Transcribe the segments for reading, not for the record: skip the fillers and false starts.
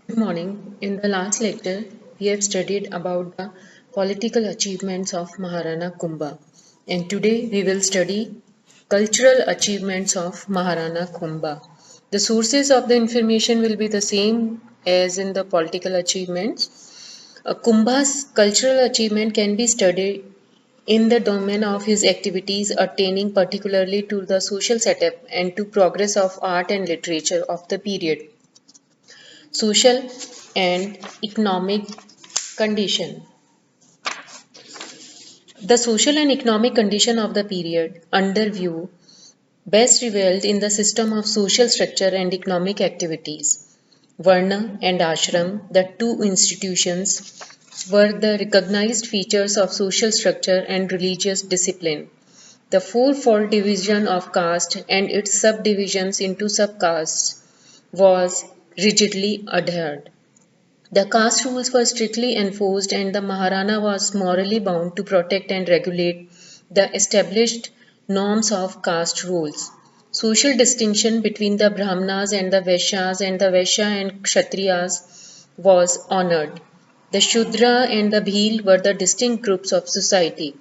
Good morning. In the last lecture, we have studied about the political achievements of Maharana Kumbha. And today we will study cultural achievements of Maharana Kumbha. The sources of the information will be the same as in the political achievements. Kumbha's cultural achievement can be studied in the domain of his activities attaining particularly to the social setup and to progress of art and literature of the period. Social and economic condition. The social and economic condition of the period under view best revealed in the system of social structure and economic activities. Varna and ashram, the two institutions, were the recognized features of social structure and religious discipline. The fourfold division of caste and its subdivisions into subcastes was rigidly adhered. The caste rules were strictly enforced, and the Maharana was morally bound to protect and regulate the established norms of caste rules. Social distinction between the Brahmanas and the Vaishyas and the Vaishya and Kshatriyas was honored. The Shudra and the Bhil were the distinct groups of society.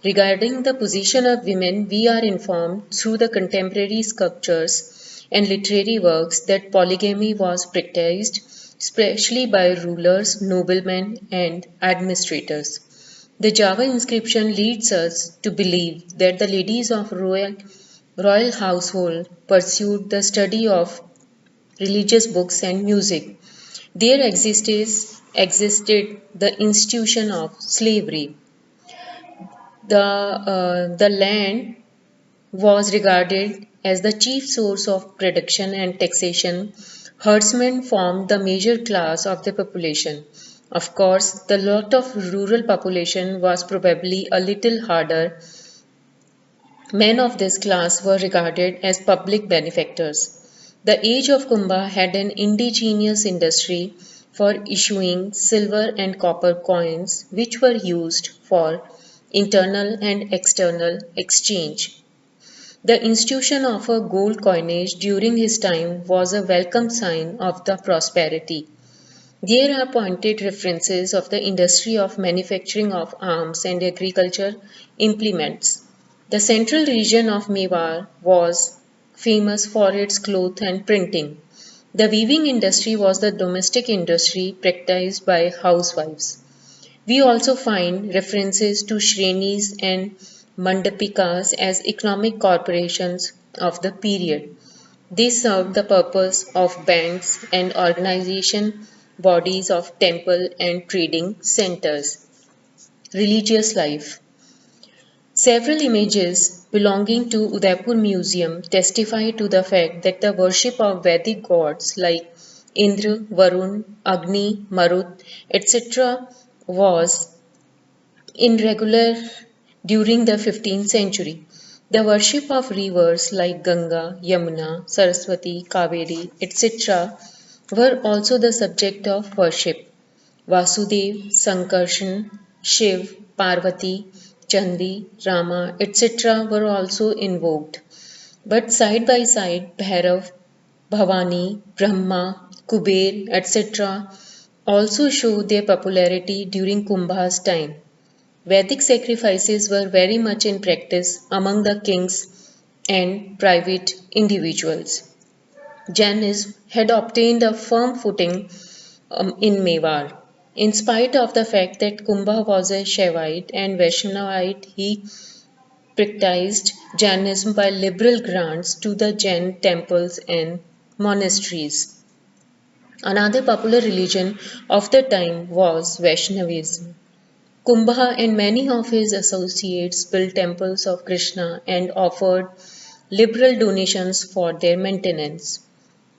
Regarding the position of women, we are informed through the contemporary sculptures and literary works that polygamy was practiced, especially by rulers, noblemen, and administrators. The Java inscription leads us to believe that the ladies of royal household pursued the study of religious books and music. There existed the institution of slavery. The land was regarded as the chief source of production and taxation. Herdsmen formed the major class of the population. Of course, the lot of rural population was probably a little harder. Men of this class were regarded as public benefactors. The age of Kumbha had an indigenous industry for issuing silver and copper coins, which were used for internal and external exchange. The institution of a gold coinage during his time was a welcome sign of the prosperity. There are pointed references of the industry of manufacturing of arms and agriculture implements. The central region of Mewar was famous for its cloth and printing. The weaving industry was the domestic industry practiced by housewives. We also find references to Shrenis and Mandapikas as economic corporations of the period. They served the purpose of banks and organization bodies of temple and trading centers. Religious life. Several images belonging to Udaipur Museum testify to the fact that the worship of Vedic gods like Indra, Varun, Agni, Marut, etc. was irregular during the 15th century. The worship of rivers like Ganga, Yamuna, Saraswati, Kaveri, etc. were also the subject of worship. Vasudev, Sankarshan, Shiv, Parvati, Chandi, Rama, etc. were also invoked. But side by side, Bhairav, Bhavani, Brahma, Kuber, etc. also show their popularity during Kumbha's time. Vedic sacrifices were very much in practice among the kings and private individuals. Jainism had obtained a firm footing in Mewar. In spite of the fact that Kumbha was a Shaivite and Vaishnavite, he practiced Jainism by liberal grants to the Jain temples and monasteries. Another popular religion of the time was Vaishnavism. Kumbha and many of his associates built temples of Krishna and offered liberal donations for their maintenance.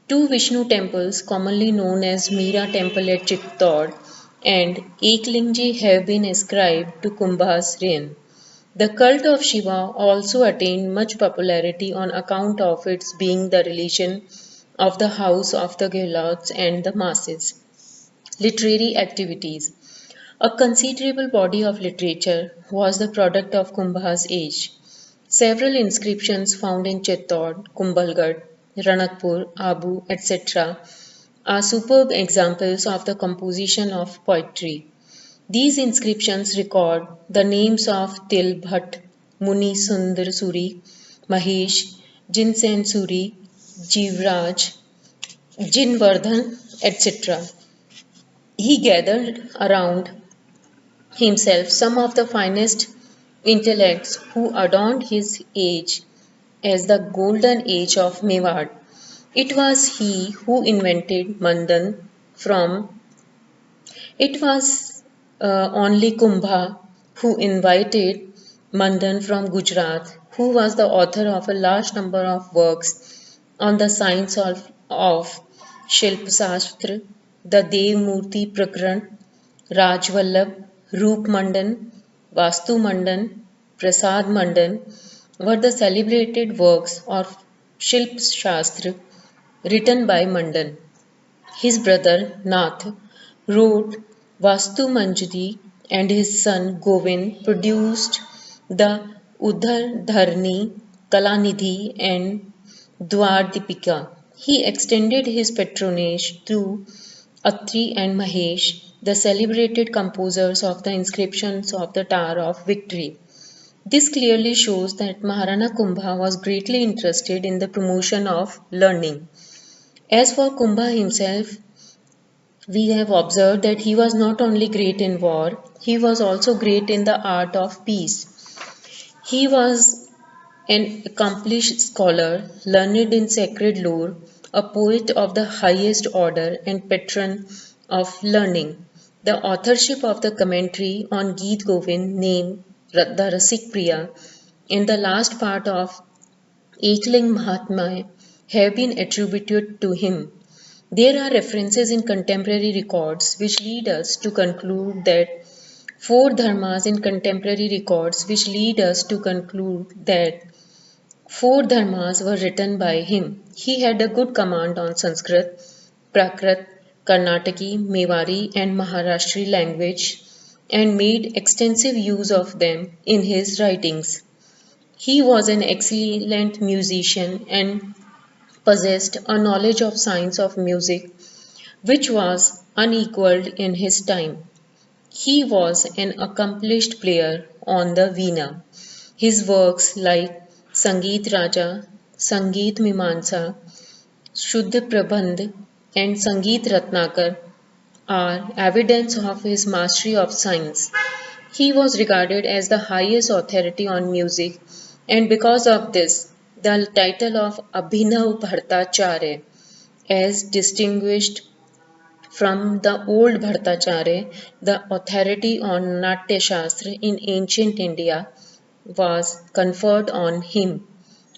Two Vishnu temples, commonly known as Meera Temple at Chittor and Eklingji, have been ascribed to Kumbha's reign. The cult of Shiva also attained much popularity on account of its being the religion of the house of the Gehlots and the masses. Literary activities. A considerable body of literature was the product of Kumbha's age. Several inscriptions found in Chittor, Kumbhalgarh, Ranakpur, Abu, etc. are superb examples of the composition of poetry. These inscriptions record the names of Til Bhatt, Muni Sundar Suri, Mahesh, Jinsen Suri, Jivraj, Jinvardhan, etc. He gathered around himself some of the finest intellects who adorned his age as the golden age of Mewar. It was he who invented Mandan from it was only Kumbha who invited Mandan from Gujarat, who was the author of a large number of works on the science of Shilpasastra, the Dev Murti Prakran, Rajvallabh, Roop Mandan, Vastu Mandan, Prasad Mandan were the celebrated works of Shilp Shastra written by Mandan. His brother Nath wrote Vastu Manjari and his son Govind produced the Udhardharani, Kalanidhi and Dwardipika. He extended his patronage to Atri and Mahesh, the celebrated composers of the inscriptions of the Tower of Victory. This clearly shows that Maharana Kumbha was greatly interested in the promotion of learning. As for Kumbha himself, we have observed that he was not only great in war, he was also great in the art of peace. He was an accomplished scholar, learned in sacred lore, a poet of the highest order, and patron of learning. The authorship of the commentary on Geet Govind named the Rasik Priya and the last part of Ekling Mahatmya have been attributed to him. There are references in contemporary records which lead us to conclude that four dharmas were written by him. He had a good command on Sanskrit, Prakrit, Karnataki, Mewari, and Maharashtri language and made extensive use of them in his writings. He was an excellent musician and possessed a knowledge of science of music which was unequaled in his time. He was an accomplished player on the veena. His works like Sangeet Raja, Sangeet Mimamsa, Shuddha Prabandh, and Sangeet Ratnakar are evidence of his mastery of science. He was regarded as the highest authority on music, and because of this, the title of Abhinav Bhattacharya, as distinguished from the old Bhattacharya, the authority on Natya Shastra in ancient India, was conferred on him.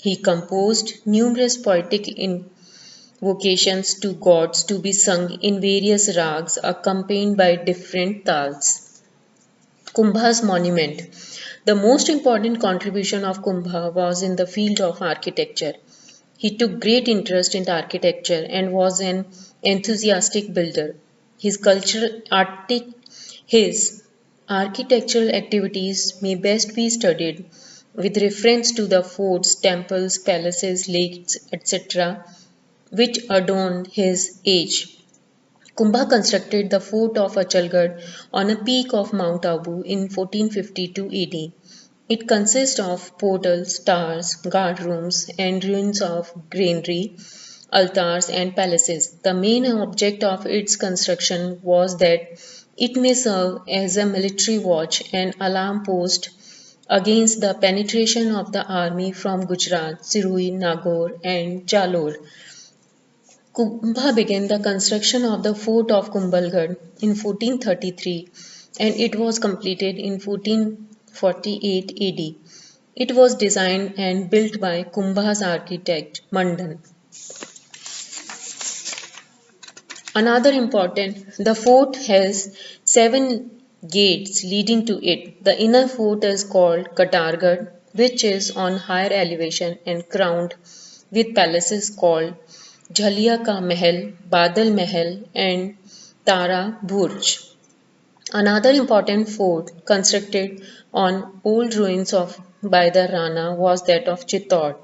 He composed numerous poetic invocations to gods to be sung in various rags accompanied by different tals. Kumbha's monument. The most important contribution of Kumbha was in the field of architecture. He took great interest in architecture and was an enthusiastic builder. His his architectural activities may best be studied with reference to the forts, temples, palaces, lakes, etc., which adorned his age. Kumbha constructed the fort of Achalgarh on a peak of Mount Abu in 1452 AD. It consists of portals, towers, guard rooms, and ruins of granary, altars, and palaces. The main object of its construction was that it may serve as a military watch and alarm post against the penetration of the army from Gujarat, Sirui, Nagaur, and Jalore. Kumbha began the construction of the fort of Kumbhalgarh in 1433 and it was completed in 1448 AD. It was designed and built by Kumbha's architect Mandan. The fort has 7 gates leading to it. The inner fort is called Katargarh, which is on higher elevation and crowned with palaces called Jhalia Ka Mahal, Badal Mahal, and Tara Burj. Another important fort constructed on old ruins of by the Rana was that of Chittor.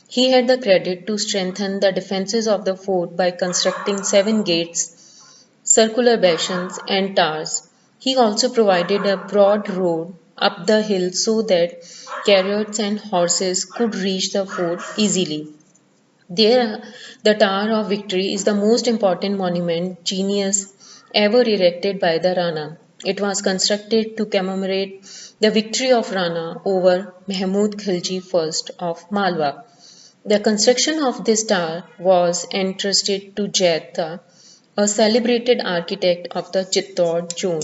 He had the credit to strengthen the defences of the fort by constructing 7 gates, circular bastions, and towers. He also provided a broad road up the hill so that chariots and horses could reach the fort easily. There, the Tower of Victory is the most important monument genius ever erected by the Rana. It was constructed to commemorate the victory of Rana over Mahmud Khilji I of Malwa. The construction of this tower was entrusted to Jayatha, a celebrated architect of the Chittor zone.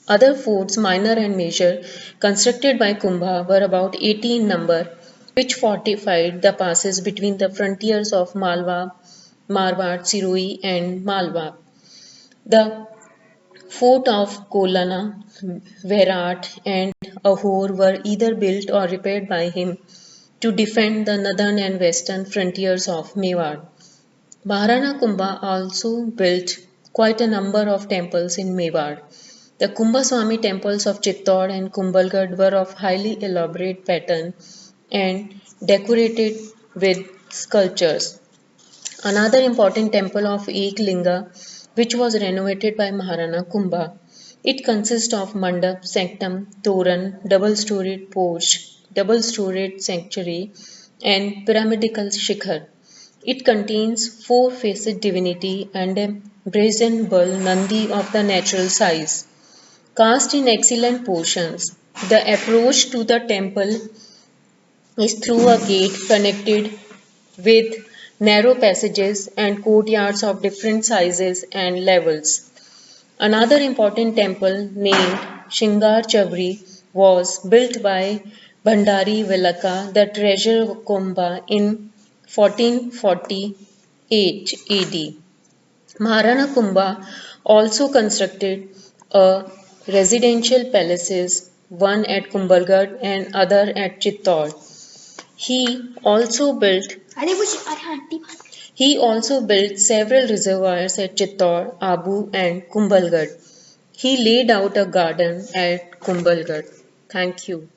Other forts, minor and major, constructed by Kumbha were about 80 in number, which fortified the passes between the frontiers of Malwa, Marwar, Sirui, and Malwa. The fort of Kolana, Virat, and Ahor were either built or repaired by him to defend the northern and western frontiers of Mewar. Maharana Kumbha also built quite a number of temples in Mewar. The Kumbhaswamy temples of Chittor and Kumbhalgarh were of highly elaborate pattern and decorated with sculptures. Another important temple of Eklinga, which was renovated by Maharana Kumbha. It consists of mandap, sanctum, toran, double-storied porch, double-storied sanctuary, and pyramidal shikhar. It contains four-faced divinity and a brazen bull Nandi of the natural size. Cast in excellent portions, the approach to the temple is through a gate connected with narrow passages and courtyards of different sizes and levels. Another important temple named Shingar Chavri was built by Bhandari Velaka, the treasurer of Kumbha, in 1448 AD. Maharana Kumbha also constructed a residential palaces, one at Kumbhalgarh and other at Chittor. He also built he also built several reservoirs at Chittor, Abu and Kumbhalgarh. He laid out a garden at Kumbhalgarh. Thank you.